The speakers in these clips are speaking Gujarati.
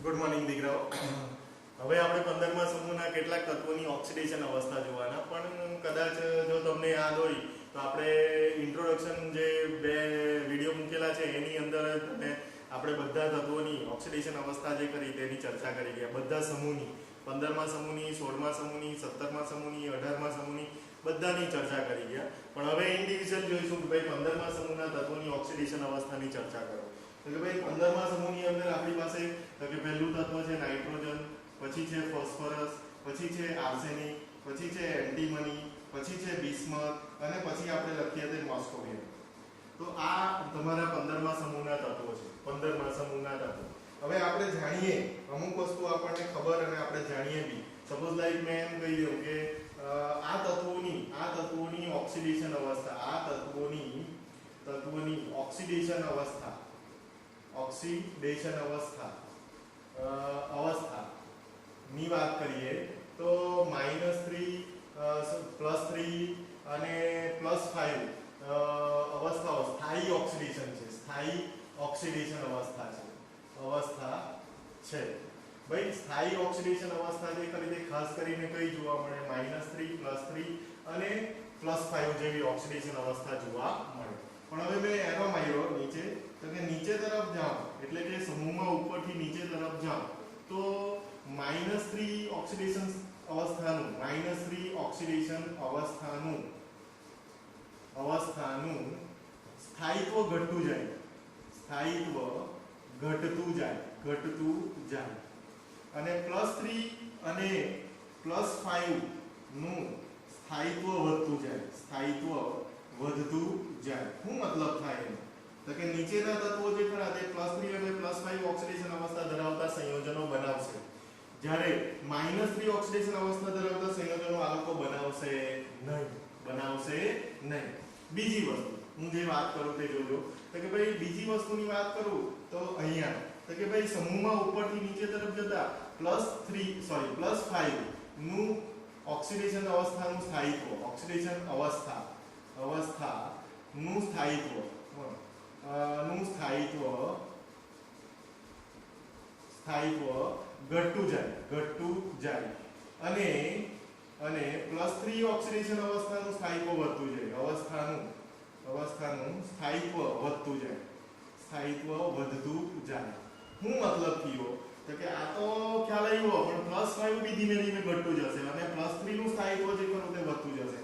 ગુડ મોર્નિંગ દીકરાઓ. હવે આપણે 15મા સમૂહના કેટલાક તત્વોની ઓક્સિડેશન અવસ્થા જોવાના, પણ કદાચ જો તમને યાદ હોય તો આપણે ઇન્ટ્રોડક્શન જે બે વિડીયો મૂકેલા છે એની અંદર તમે આપણે બધા તત્વોની ઓક્સિડેશન અવસ્થા જે કરી તેની ચર્ચા કરી ગયા. બધા સમૂહની 15મા સમૂહની, 16મા સમૂહની, 17મા સમૂહની, 18મા સમૂહની બધાની ચર્ચા કરી ગયા. પણ હવે ઇન્ડિવિજ્યુઅલ જોઈશું કે ભાઈ 15મા સમૂહના તત્વોની ઓક્સિડેશન અવસ્થાની ચર્ચા કરો. તો કે ભાઈ 15મા સમૂહની અંદર આપણી પાસે તો કે પહેલું તત્વ છે નાઇટ્રોજન, પછી છે ફોસ્ફરસ, પછી છે આર્સેનિક, પછી છે એન્ટીમની, પછી છે બિસ્મથ અને પછી આપણે લખીએ તે મોસ્કોવિયમ. તો આ તમારા 15મા સમૂહના તત્વો છે. 15મા સમૂહના તત્વો. હવે આપણે જાણીએ અમુક વસ્તુ આપણને ખબર અને આપણે જાણીએ બી. સપોઝ લાઈક મેં એમ કહી દઉં કે આ તત્વોની ઓક્સિડેશન અવસ્થા, આ તત્વોની ઓક્સિડેશન અવસ્થા ની વાત કરીએ તો -3 +3 અને +5 અવસ્થાઓ સ્થાયી ઓક્સિડેશન છે. સ્થાયી ઓક્સિડેશન અવસ્થા છે. ભાઈ સ્થાયી ઓક્સિડેશન અવસ્થા જે કરી તે ખાસ કરીને કઈ જોવા મળે? -3 +3 અને +5 જેવી ઓક્સિડેશન અવસ્થા જોવા મળે. પણ હવે મેં એરો માર્યો નીચે, તો કે નીચે તરફ જાઓ એટલે કે સમૂહમાં ઉપરથી નીચે તરફ જાઓ તો -3 ઓક્સિડેશન અવસ્થાનું સ્થાયિત્વ ઘટતું જાય અને +3 અને +5 નું સ્થાયિત્વ વધતું જાય. શું મતલબ થાય એનો? તો કે નીચેના તત્વો જે ખરા તે +3 અને +5 ઓક્સિડેશન અવસ્થા ધરાવતા સંયોજનો બનાવશે, જ્યારે -3 ઓક્સિડેશન અવસ્થા ધરાવતા સંયોજનો આ લોકો બનાવશે નહીં. બીજી વસ્તુ હું જે વાત કરું તે જોજો. તો કે ભાઈ બીજી વસ્તુની વાત કરું તો અહીંયા તો કે ભાઈ સમૂહમાં ઉપરથી નીચે તરફ જતા +5 નું ઓક્સિડેશન અવસ્થાનું સ્થાયિત્વ ઘટતું જાય અને +3 ઓક્સિડેશન અવસ્થાનું સ્થાયિત્વ વધતું જાય. વધતું જાય. શું મતલબ થયો? તો કે આ તો ખ્યાલ આવ્યો, પણ +5 બી ધીમે ધીમે ઘટતું જશે અને +3 નું સ્થાયિત્વ જે ખરું તે વધતું જશે.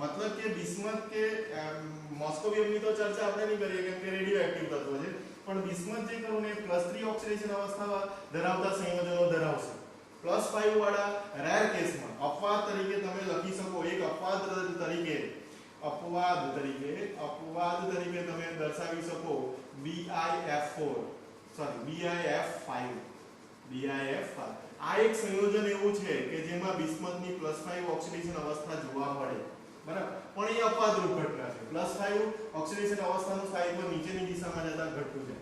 મતલબ કે બિસ્મથ કે મોસ્કોવિયમની તો ચર્ચા આપણે નહીં કરીએ કેમ કે રેડિયો એક્ટિવ તત્વ છે, પણ બિસ્મથ જે ખરું ને +3 ઓક્સિડેશન અવસ્થા ધરાવતા સંયોજનો ધરાવશે. +5 વાળા રેર કેસમાં અપવાદ તરીકે તમે લખી શકો. એક અપવાદ તરીકે તમે દર્શાવી શકો BiF5. આ એક સંયોજન એવું છે કે જેમાં બિસ્મથની +5 ઓક્સિડેશન અવસ્થા જોવા મળે, બરાબર? પણ એ અપવાદરૂપ ઘટના છે. +5 ઓક્સિડેશન અવસ્થાનું સ્થાયિત્વ નીચેની દિશામાં જતા ઘટતું જાય.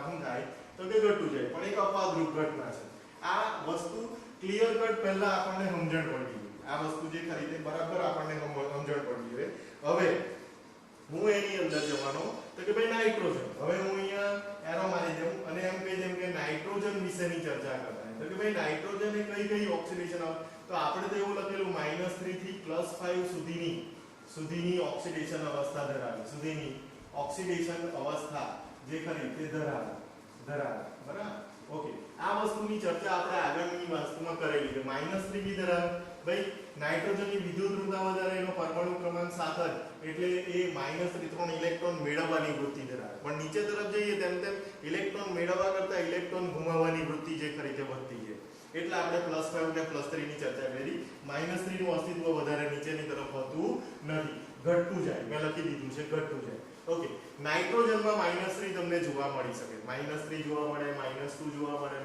શું થાય? તો કે ઘટતું જાય, પણ એક અપવાદરૂપ ઘટના છે. આ વસ્તુ ક્લિયર કટ પહેલા આપણને સમજણ પડવી જોઈએ. આ વસ્તુ જે ખરી તે બરાબર આપણને સમજણ પડવી જોઈએ. હવે હું એની અંદર જવાનો તો કે ભાઈ નાઇટ્રોજન. હવે હું અહીંયા એરો મારી દઉં અને એમ કહી દઉં કે નાઇટ્રોજન વિશેની ચર્ચા કરતા તો કે ભાઈ નાઇટ્રોજન એ કઈ ઓક્સિડેશન તો આપણે તો એવું લખેલું -3 થી +5 સુધીની ઓક્સિડેશન અવસ્થા ધરાવે. જે ખરી તે ધરાવે. બરાબર? ઓકે. આ વસ્તુની ચર્ચા આપણે આગળની વસ્તુમાં કરેલી છે. -3 બી ધરાવે. ભાઈ નાઇટ્રોજનની વિદ્યુત ઋણતા વધારે, એનો પરમાણુ ક્રમાંક 7 જ, એટલે એ -3 ઇલેક્ટ્રોન મેળવવાની વૃત્તિ ધરાવે. પણ નીચે તરફ જઈએ તેમ ઇલેક્ટ્રોન મેળવવા કરતા ઇલેક્ટ્રોન ગુમાવવાની વૃત્તિ જે ખરી તે વધતી છે. એટલે આપણે +5 અને +3 ની ચર્ચા કરી. -3 નું અસ્તિત્વ વધારે નીચેની તરફ હોતું નથી, ઘટતું જાય. મેં લખી દીધું છે ઘટતું જાય. ઓકે. નાઇટ્રોજનમાં -3 તમને જોવા મળી શકે. -3 જોવા મળે, -2 જોવા મળે,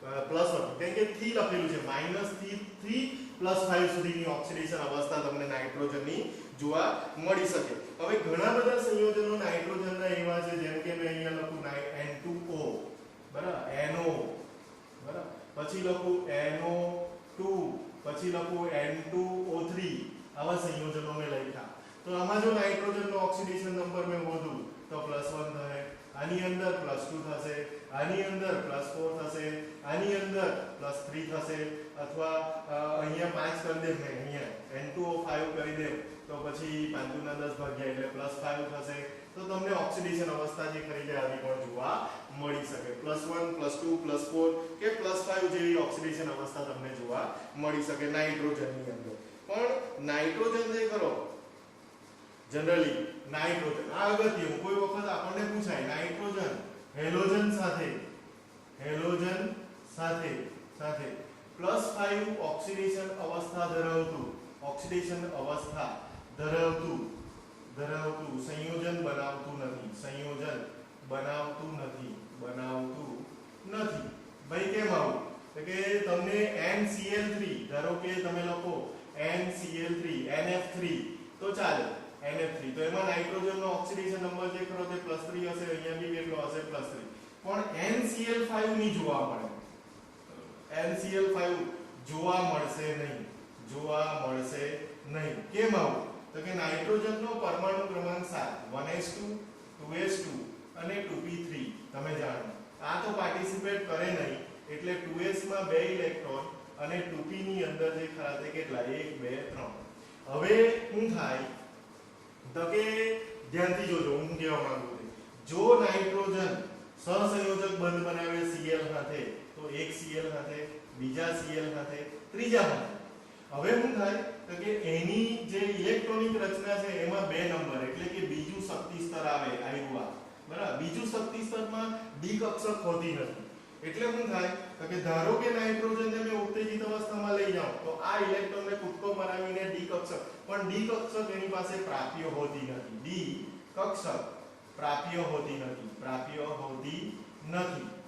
+1 કેમ કે થી લખેલું છે. -3 +5 સુધીની ઓક્સિડેશન અવસ્થા તમને નાઇટ્રોજનની જોવા મળી શકે. હવે ઘણા બધા સંયોજનો નાઇટ્રોજનના એવા છે, જેમ કે મેં અહીંયા લખું N2O, બરાબર? NO, બરાબર? પછી લખું NO2, પછી લખું N2O3. આવા સંયોજનો મેં લખ્યા. તો આમાં જો નાઇટ્રોજનનો ઓક્સિડેશન નંબર મેં વધું તો +1 થાય, આની અંદર +2 થશે, આની અંદર +4 થશે, આની અંદર +3 થશે, અથવા અહીંયા 5 કરી દે મેં, અહીંયા N2O5 કરી દે તો પછી 5 ના 10 ભાગ્યા એટલે +5 થશે. તો તમને ઓક્સિડેશન અવસ્થા જે ખરી જાય આવી પણ જોવા મળી શકે. +1 +2 +4 કે +5 જેવી ઓક્સિડેશન અવસ્થા તમને જોવા મળી શકે નાઇટ્રોજનની અંદર. પણ નાઇટ્રોજન જે કરો જનરલી નાઇટ્રોજન આ અગત્યનું કોઈ વખત આપણને પૂછાય નાઇટ્રોજન હેલોજન સાથે +5 ઓક્સિડેશન અવસ્થા ધરાવતું સંયોજન બનાવતું નથી. ભાઈ કેમ આવું? તો કે તમને NCl3 ધારો કે તમે લખો NCl3 NF3 તો ચાલે. NF3 તો એમાં નાઇટ્રોજનનો ઓક્સિડેશન નંબર જે ખરો તે +3 હશે, અહીંયા બી કેટલો હશે +3. પણ NCl5 ની જોવા મળે. NCl5 જોવા મળશે નહીં. કેમ આવું? તો કે નાઇટ્રોજનનો પરમાણુ ક્રમાંક 7 1s2 2s2 અને 2p3 તમે જાણો. આ તો પાર્ટિસિપેટ કરે નહીં એટલે 2s માં 2 ઇલેક્ટ્રોન અને 2p ની અંદર જે ખરા તે કેટલા 1 2 3. હવે શું થાય તો કે ધ્યાનથી જોજો હું કહેવા માંગુ છું. જો નાઇટ્રોજન સહસંયોજક બંધ બનાવે Cl સાથે તો એક Cl સાથે, બીજા Cl સાથે, ત્રીજા સાથે. હવે શું થાય તો કે એની જે ઇલેક્ટ્રોનિક રચના છે એમાં 2 નંબર એટલે કે બીજું શક્તિ સ્તર આવે આવ્યું. બરાબર, બીજું શક્તિ સ્તરમાં ડી કક્ષક હોતી નથી. એટલે શું થાય તો કે ધારો કે નાઇટ્રોજન તમે ઉત્તેજિત અવસ્થામાં લઈ જાઓ તો આ ઇલેક્ટ્રોનને કૂદકો મરાવીને ડી કક્ષક, પણ ડી કક્ષક એની પાસે પ્રાપ્ય હોતી નથી. ડી કક્ષક પ્રાપ્ય હોતી નથી.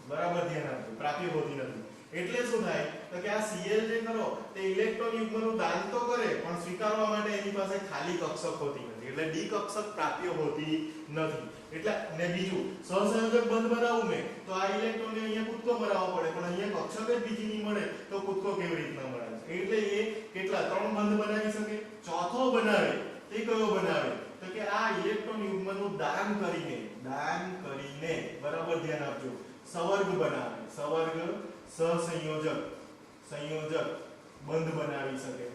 બરાબર ધ્યાન આપજો, પ્રાપ્ય હોતી નથી. એટલે શું થાય તો કે આ Cl જે ખરો તે ઇલેક્ટ્રોન યુગ્મનું દાન તો કરે પણ સ્વીકારવા માટે એની પાસે ખાલી કક્ષક હોતી નથી. એટલે ડી કક્ષક પ્રાપ્ય હોતી નથી. એટલે ને બીજું સહસંયોજક બંધ બનાવું મેં તો આ ઇલેક્ટ્રોનને અહીંયા કૂદકો મરાવવો પડે, પણ અહીંયા કક્ષક જ બીજી નહીં મળે તો કૂદકો કેવી રીતના મરાવે? એટલે એ કેટલા 3 બંધ બનાવી શકે. ચોથો બનાવે તે કયો બનાવે તો કે આ ઇલેક્ટ્રોન યુગ્મનું દાન કરીને બરાબર ધ્યાન આપજો સવર્ગ બનાવે. સવર્ગ સહસંયોજક બંધ બનાવી શકે.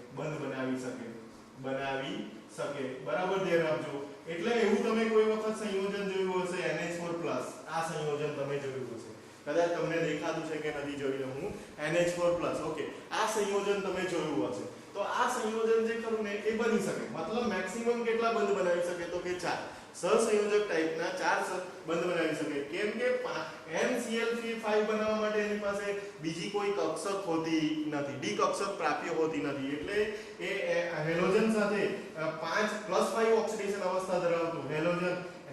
બરાબર ધ્યાન આપજો. એટલે એવું તમે કોઈ વખત સંયોજન જોયું હશે NH4+ આ સંયોજન તમે જોયું હશે. કદાચ તમને દેખાતું છે કે નથી જોયું હું NH4+. ઓકે, આ સંયોજન તમે જોયું હશે. તો આ સંયોજન જે ખરું ને એ બની શકે. મતલબ મેક્સિમમ કેટલા બંધ બનાવી શકે તો કે 4 સહસંયોજક ટાઈપના 4 બંધ બનાવી શકે. કેમ કે NCl5 બનાવવા માટે એની પાસે બીજી કોઈ કક્ષક હોતી નથી, ડી કક્ષક પ્રાપ્ય હોતી નથી. એટલે એ હેલોજન સાથે 5+5 ઓક્સિડેશન અવસ્થા ધરાવતું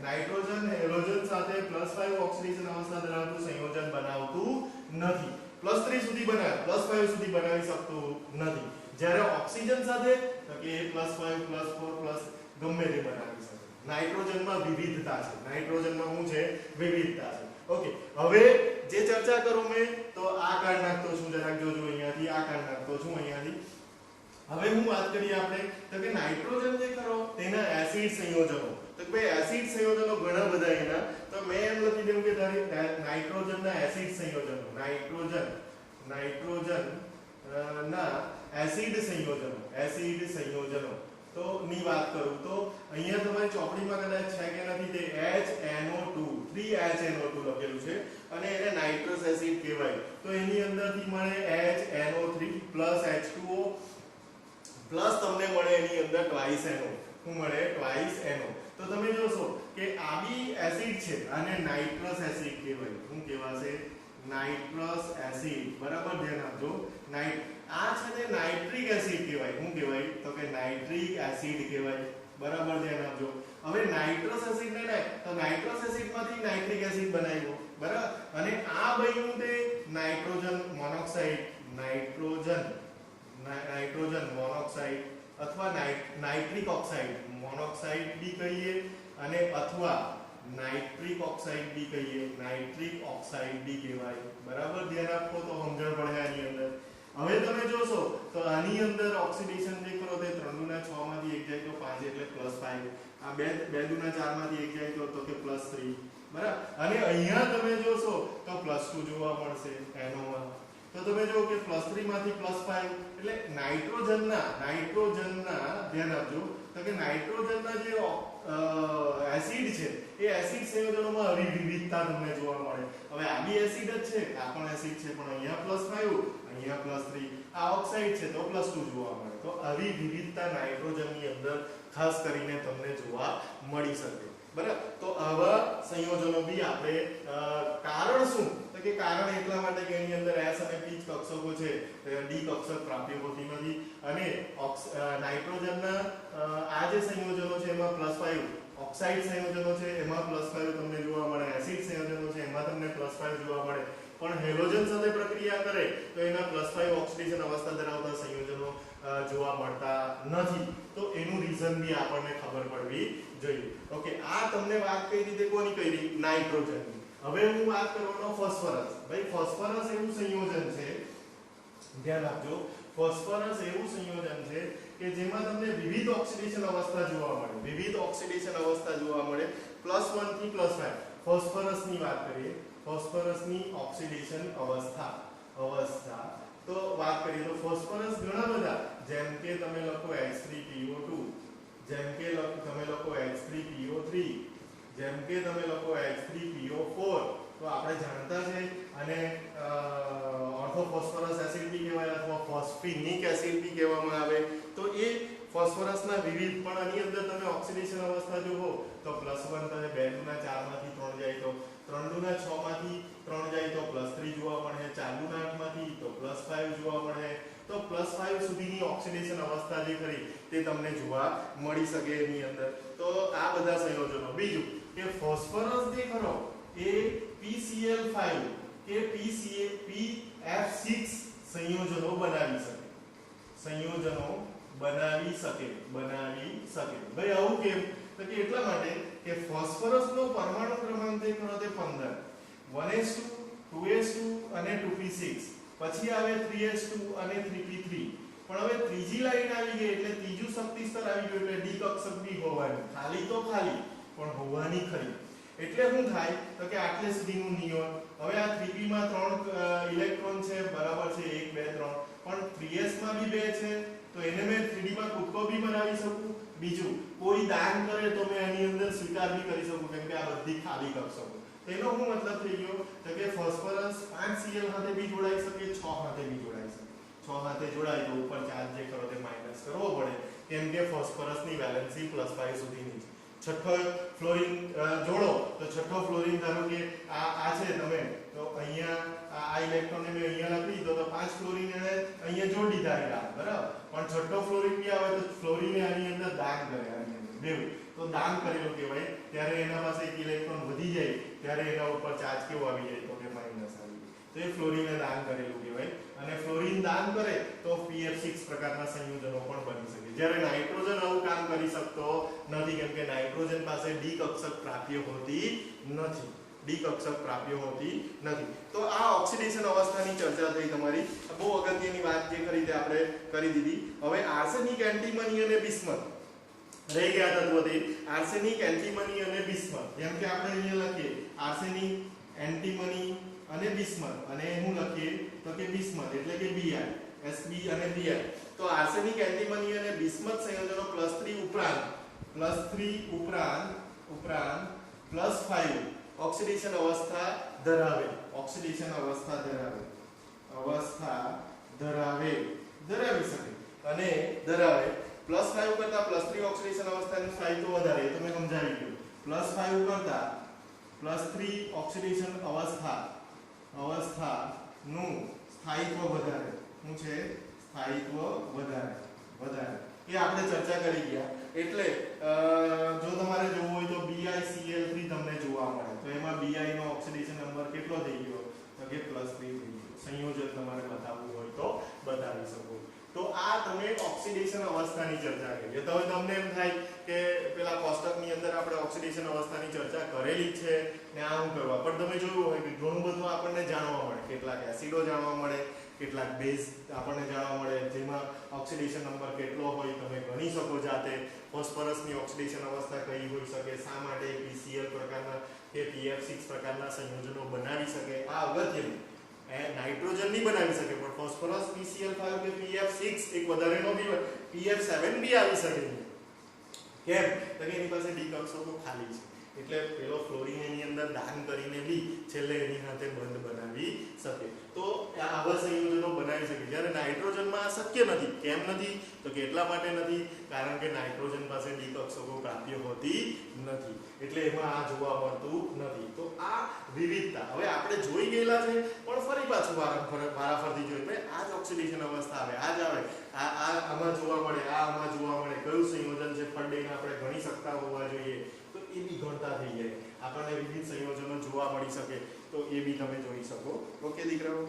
નાઇટ્રોજન હેલોજન સાથે +5 ઓક્સિડેશન અવસ્થા ધરાવતું સંયોજન બનાવતું નથી. +3 સુધી બનાવે, +5 સુધી બનાવી શકતું નથી. જ્યારે ઓક્સિજન સાથે તો કે +5 +4 ગમે તે બનાવી શકે. નાઇટ્રોજનમાં વિવિધતા છે. ઓકે, હવે જે ચર્ચા કરું મેં તો આ કાર્ડ નાખતો છું, જરાક જોજો અહીંયાથી આ કાર્ડ નાખતો છું અહીંયાથી. હવે હું વાત કરીએ આપણે તો કે નાઇટ્રોજન જે ખરો તેના એસિડ સંયોજનો. તો ભાઈ એસિડ સંયોજનો ઘણા બધા એના, તો મેં એમ લખી દઉં કે નાઇટ્રોજનના એસિડ સંયોજનો ના એસિડ સંયોજનો તો ની વાત કરું તો અહીંયા તમારી ચોપડીમાં કદાચ છે કે નથી તે HNO2 3HNO2 લખેલું છે અને એને નાઇટ્રસ એસિડ કહેવાય. તો એની અંદરથી મળે HNO3 H2O પ્લસ તમને મળે એની અંદર ટ્વાઇસ NO. શું મળે? Twice NO. તો તમે જોશો કે આ બી એસિડ છે અને નાઇટ્રસ એસિડ કહેવાય. શું કહેવાશે? Nitrous acid. બરાબર ધ્યાન આપજો. આ છે તે નાઇટ્રિક એસિડ કહેવાય. શું કહેવાય? તો કે નાઇટ્રિક એસિડ કહેવાય. બરાબર ધ્યાન આપજો. હવે નાઇટ્રસ એસિડ ને તો નાઇટ્રસ એસિડમાંથી નાઇટ્રિક એસિડ બનાવ્યો. બરાબર, અને આ બન્યું તે નાઇટ્રોજન મોનોક્સાઇડ અથવા નાઇટ્રિક ઓક્સાઇડ મોનોક્સાઇડ બી કહીએ અને અથવા નાઇટ્રિક ઓક્સાઇડ બી કહીએ. નાઇટ્રિક ઓક્સાઇડ બી કહેવાય. બરાબર ધ્યાન આપો તો સમજણ પડે આની અંદર. હવે તમે જોશો તો આની અંદર ઓક્સિડેશન જે કરો તે 3 દુના 6 માંથી 1 જાય તો 5 એટલે +5, આ 2 દુના 4 માંથી 1 જાય તો કે +3, બરાબર. અને અહીંયા તમે જોશો તો +2 જોવા મળશે NO1. તો તમે જો કે +3 માંથી +5 એટલે નાઇટ્રોજનના ધ્યાન આપજો તો કે નાઇટ્રોજનના જે એસિડ છે એ એસિડ સંયોજનોમાં આવી વિવિધતા તમને જોવા મળે. હવે આ બી એસિડ જ છે, આ પણ એસિડ છે, પણ અહીંયા +5, અહીંયા +3, આ ઓક્સાઇડ છે તો +2 જોવા મળે. તો આવી વિવિધતા નાઇટ્રોજનની અંદર ખાસ કરીને તમને જોવા મળી શકે, બરાબર. તો આવા સંયોજનો બી આપણે કારણ શું તો કે કારણ એટલા માટે કે એની અંદર S અને P કક્ષકો છે, D કક્ષક પ્રાપ્ય હોતી નથી. અને નાઇટ્રોજનના આ જે સંયોજનો છે એમાં +5, ઓક્સાઇડ સંયોજનો છે એમાં +5 તમને જોવા મળે, એસિડ સંયોજનો છે એમાં તમને +5 જોવા મળે. પણ હેલોજન સાથે પ્રક્રિયા કરે તો એના +5 ઓક્સિડેશન અવસ્થા ધરાવતા સંયોજનો જોવા મળતા નથી. તો એનું રીઝન બી આપણને ખબર પડવી જોઈએ. ઓકે, આ તમને વાત કઈ રીતે કોની કરી? નાઇટ્રોજનની. હવે હું વાત કરવાનો ફોસ્ફરસ. ભાઈ ફોસ્ફરસ એવું સંયોજન છે, ધ્યાન આપજો, ફોસ્ફરસ એવું સંયોજન છે કે જેમાં તમને વિવિધ ઓક્સિડેશન અવસ્થા જોવા મળે, વિવિધ ઓક્સિડેશન અવસ્થા જોવા મળે +1 થી +5. ફોસ્ફરસની વાત કરીએ, ફોસ્ફરસની ઓક્સિડેશન અવસ્થા તો વાત કરીએ તો ફોસ્ફરસ ઘણા બધા, જેમ કે તમે લખો H3PO2, જેમ કે તમે લખો H3PO3, જેમ કે તમે લખો H3PO4, તો આપણે જાણતા છે. અને ઓર્થોફોસ્ફરસ એસિડ બી કહેવાય અથવા ફોસ્ફિનિક એસિડ બી કહેવામાં આવે. તો એ ફોસ્ફરસના વિવિધ, પણ આની અંદર તમે ઓક્સિડેશન અવસ્થા જોવો તો +1 તમે 2 દુના 4 માંથી 3 જાય તો 3 દુના 6 માંથી 3 જાય તો +3 જોવા મળે, 4 દુના 8 માંથી તો +5 જોવા મળે. તો +5 સુધીની ઓક્સિડેશન અવસ્થા જે ખરી તે તમને જોવા મળી શકે એની અંદર. તો આ બધા સંયોજનો. બીજું કે ફોસ્ફરસ જે ખરો એ PCl5 કે PF6 સંયોજનો બનાવી શકે. ભાઈ આવું કેમ? તો કે એટલા માટે કે ફોસ્ફરસનો પરમાણુ ક્રમાંક જે ખરો તે 15, 1s2, 2s2 અને 2p6, પછી આવે 3s2 અને 3p3. પણ હવે ત્રીજી લાઈન આવી ગઈ એટલે ત્રીજું શક્તિ સ્તર આવી ગયું એટલે ડી કક્ષક બી હોવાની, ખાલી તો ખાલી પણ હોવાની ખરી. એટલે શું થાય તો કે આટલે સુધીનું નિયોન. હવે આ 3p માં 3 ઇલેક્ટ્રોન છે, બરાબર છે, 1 2 3, પણ 3s માં બી 2 છે તો એને મેં 3d માં કૂદકો બી બનાવી શકું. બીજું કોઈ દાન કરે તો મેં આની અંદર સ્વીકાર બી કરી શકું, કેમ કે આ બધી ખાલી કક્ષકો. તેનો શું મતલબ થઈ ગયો તો કે ફોસ્ફરસ 5Cl સાથે બી જોડાઈ શકે, 6 સાથે બી જોડાઈ શકે. 6 સાથે જોડાય તો ઉપર ચાર્જ જે કરો તે માઈનસ કરવો પડે, કેમ કે ફોસ્ફરસની વેલેન્સી +5 સુધીની છે. છઠ્ઠો ફ્લોરિન જોડો તો છઠ્ઠો ફ્લોરિન ધારો કે આ છે તમે, તો અહીંયા આ ઇલેક્ટ્રોનને મેં અહીંયા લખી દીધો તો 5 ફ્લોરિન એને અહીંયા જોડી દીધા, બરાબર. પણ છઠ્ઠો ફ્લોરિન બી આવે તો ફ્લોરિન આની અંદર દાન કરે, આની અંદર બેવ તો દાન કરેલું કહેવાય. ત્યારે એના પાસે એક ઇલેક્ટ્રોન વધી જાય ત્યારે એના ઉપર ચાર્જ કેવો આવી જાય તો કે માઈનસ આવી જાય. તો એ ફ્લોરિને દાન કરેલું કહેવાય. અને ફ્લોરિન દાન કરે તો PF6 પ્રકારના સંયોજનો પણ બની શકે. જ્યારે નાઇટ્રોજન આવું કામ કરી શકતો નથી, કેમ કે નાઇટ્રોજન પાસે ડી કક્ષક પ્રાપ્ય હોતી નથી. તો આ ઓક્સિડેશન અવસ્થાની ચર્ચા થઈ તમારી. બહુ અગત્યની વાત જે કરી તે આપણે કરી દીધી. હવે આર્સેનિક, એન્ટીમની અને બિસ્મથ રહી ગયા તત્વો તે. આર્સેનિક, એન્ટીમની અને બિસ્મથ, જેમ કે આપણે અહીંયા લખીએ આર્સેનિક, એન્ટીમની અને બિસ્મથ, અને હું લખીએ તો કે બિસ્મથ એટલે કે Bi, Sb અને Bi. તો આર્સેનિક, એન્ટીમની અને બિસ્મથ સંયોજનો +3 ઉપરાંત +5 ઓક્સિડેશન અવસ્થા ધરાવી શકે અને ધરાવે. +5 કરતા +3 ઓક્સિડેશન અવસ્થાનું સ્થાયિત્વ વધારે, એ તો મેં સમજાવી ગયું. +5 કરતા +3 ઓક્સિડેશન અવસ્થાનું સ્થાયિત્વ વધારે. શું છે? સ્થાયિત્વ વધારે. એ આપણે ચર્ચા કરી ગયા. એટલે જો તમારે જોવું હોય તો BiCl3 તમને જોવા મળે, તો એમાં Bi નો ઓક્સિડેશન નંબર કેટલો થઈ ગયો તો કે +3 થઈ ગયો. સંયોજન તમારે બતાવવું હોય તો બતાવી શકો. તો આ તમે ઓક્સિડેશન અવસ્થાની ચર્ચા કરી. તો હવે તમને એમ થાય કે પેલા કોષ્ટકની અંદર આપણે ઓક્સિડેશન અવસ્થાની ચર્ચા કરેલી છે ને આ હું કરવા, પણ તમે જોયું હોય કે ઘણું બધું આપણને જાણવા મળે. કેટલાક એસિડો જાણવા મળે, કેટલાક બેઝ આપણને જાણવા મળે, જેમાં ઓક્સિડેશન નંબર કેટલો હોય તમે ગણી શકો જાતે. ફોસ્ફરસની ઓક્સિડેશન અવસ્થા કઈ હોઈ શકે, શા માટે PCl પ્રકારના કે PF6 પ્રકારના સંયોજનો બનાવી શકે, આ અગત્યનું. નાઇટ્રોજન નહીં બનાવી શકે પણ ફોસ્ફરસ PCl5 કે PF6 એક વધારેનો બી PF7 બી આવી શકે. કેમ? તો કે એની પાસે ડી કક્ષકો ખાલી છે, એટલે પેલો ફ્લોરિન એની અંદર દાન કરીને બી છેલ્લે એની સાથે બંધ બનાવી શકે. તો આવા સંયોજનો બનાવી શકે, જ્યારે નાઇટ્રોજનમાં આ શક્ય નથી. કેમ નથી? તો કે એટલા માટે નથી કારણ કે નાઇટ્રોજન પાસે ડી કક્ષકો પ્રાપ્ય હોતી નથી, એટલે એમાં આ જોવા મળતું નથી. તો આ વિવિધતા હવે આપણે જોઈ ગયેલા છે, પણ ફરી પાછું વારાફરતી જોઈએ. ભાઈ આ જ ઓક્સિડેશન અવસ્થા આવે, આ જ આવે, આ આમાં જોવા મળે, આ આમાં જોવા મળે, કયું સંયોજન છે ફળદેને આપણે ગણી શકતા હોવા જોઈએ, તો એ બી ગણતા થઈ જાય. આપણને વિવિધ સંયોજનો જોવા મળી શકે, તો એ બી તમે જોઈ શકો. ઓકે દીકરાઓ.